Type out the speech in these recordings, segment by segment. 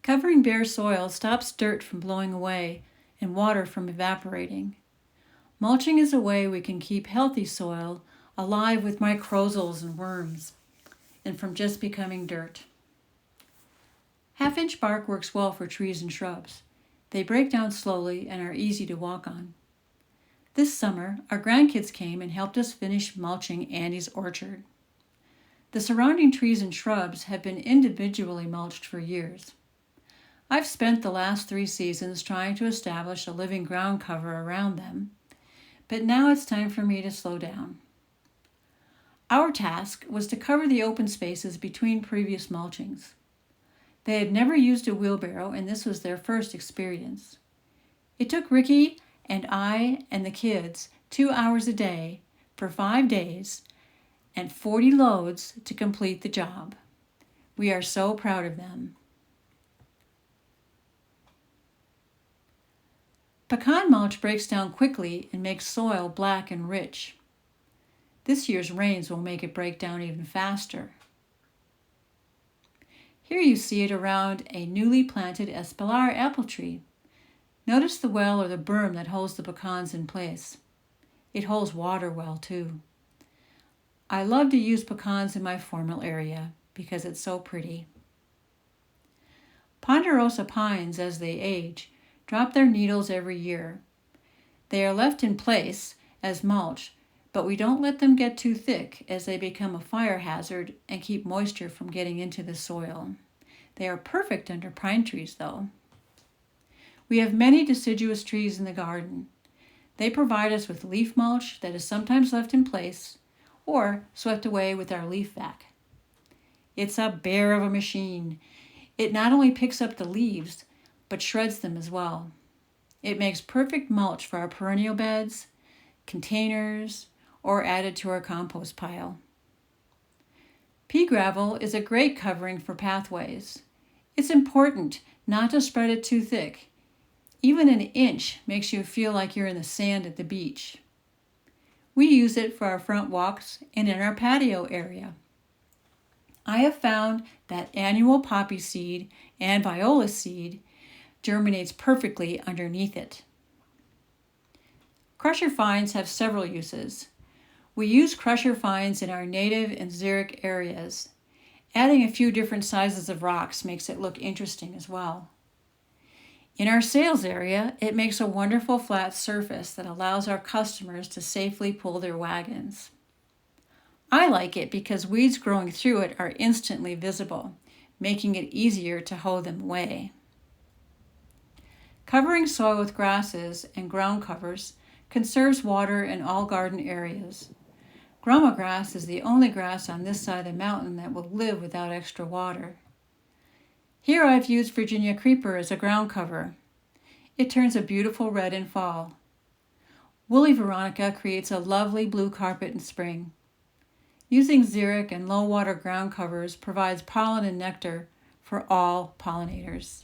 Covering bare soil stops dirt from blowing away and water from evaporating. Mulching is a way we can keep healthy soil alive with mycorrhizals and worms, and from just becoming dirt. Half-inch bark works well for trees and shrubs. They break down slowly and are easy to walk on. This summer, our grandkids came and helped us finish mulching Andy's orchard. The surrounding trees and shrubs have been individually mulched for years. I've spent the last 3 seasons trying to establish a living ground cover around them, but now it's time for me to slow down. Our task was to cover the open spaces between previous mulchings. They had never used a wheelbarrow, and this was their first experience. It took Ricky and I and the kids 2 hours a day for 5 days and 40 loads to complete the job. We are so proud of them. Pecan mulch breaks down quickly and makes soil black and rich. This year's rains will make it break down even faster. Here you see it around a newly planted espalier apple tree. Notice the well or the berm that holds the pecans in place. It holds water well too. I love to use pecans in my formal area because it's so pretty. Ponderosa pines, as they age, drop their needles every year. They are left in place as mulch, but we don't let them get too thick as they become a fire hazard and keep moisture from getting into the soil. They are perfect under pine trees, though. We have many deciduous trees in the garden. They provide us with leaf mulch that is sometimes left in place or swept away with our leaf vac. It's a bear of a machine. It not only picks up the leaves, but shreds them as well. It makes perfect mulch for our perennial beds, containers, or added to our compost pile. Pea gravel is a great covering for pathways. It's important not to spread it too thick. Even an inch makes you feel like you're in the sand at the beach. We use it for our front walks and in our patio area. I have found that annual poppy seed and viola seed germinates perfectly underneath it. Crusher fines have several uses. We use crusher fines in our native and xeric areas. Adding a few different sizes of rocks makes it look interesting as well. In our sales area, it makes a wonderful flat surface that allows our customers to safely pull their wagons. I like it because weeds growing through it are instantly visible, making it easier to hoe them away. Covering soil with grasses and ground covers conserves water in all garden areas. Grama grass is the only grass on this side of the mountain that will live without extra water. Here I've used Virginia creeper as a ground cover. It turns a beautiful red in fall. Woolly Veronica creates a lovely blue carpet in spring. Using xeric and low water ground covers provides pollen and nectar for all pollinators.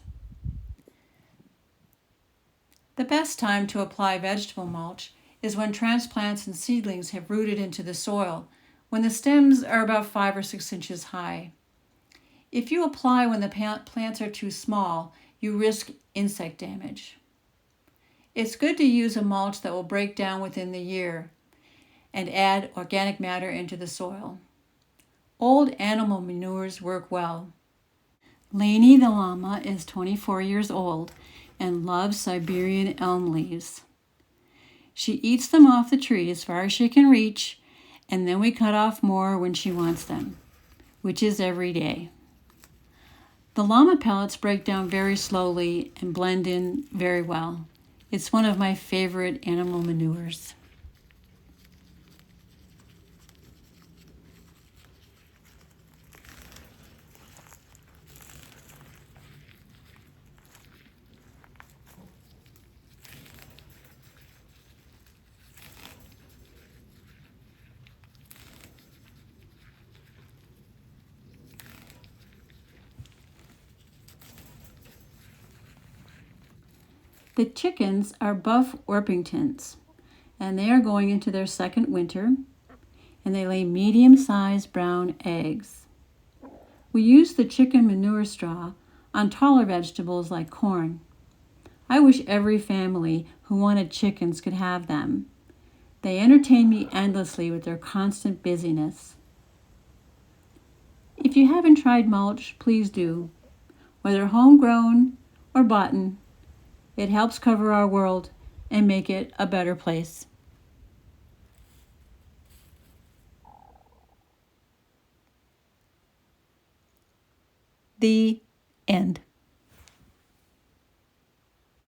The best time to apply vegetable mulch is when transplants and seedlings have rooted into the soil, when the stems are about 5 or 6 inches high. If you apply when the plants are too small, you risk insect damage. It's good to use a mulch that will break down within the year and add organic matter into the soil. Old animal manures work well. Lainey the llama is 24 years old and loves Siberian elm leaves. She eats them off the tree as far as she can reach, and then we cut off more when she wants them, which is every day. The llama pellets break down very slowly and blend in very well. It's one of my favorite animal manures. The chickens are buff Orpingtons, and they are going into their second winter, and they lay medium-sized brown eggs. We use the chicken manure straw on taller vegetables like corn. I wish every family who wanted chickens could have them. They entertain me endlessly with their constant busyness. If you haven't tried mulch, please do. Whether homegrown or bought, it helps cover our world and make it a better place. The end.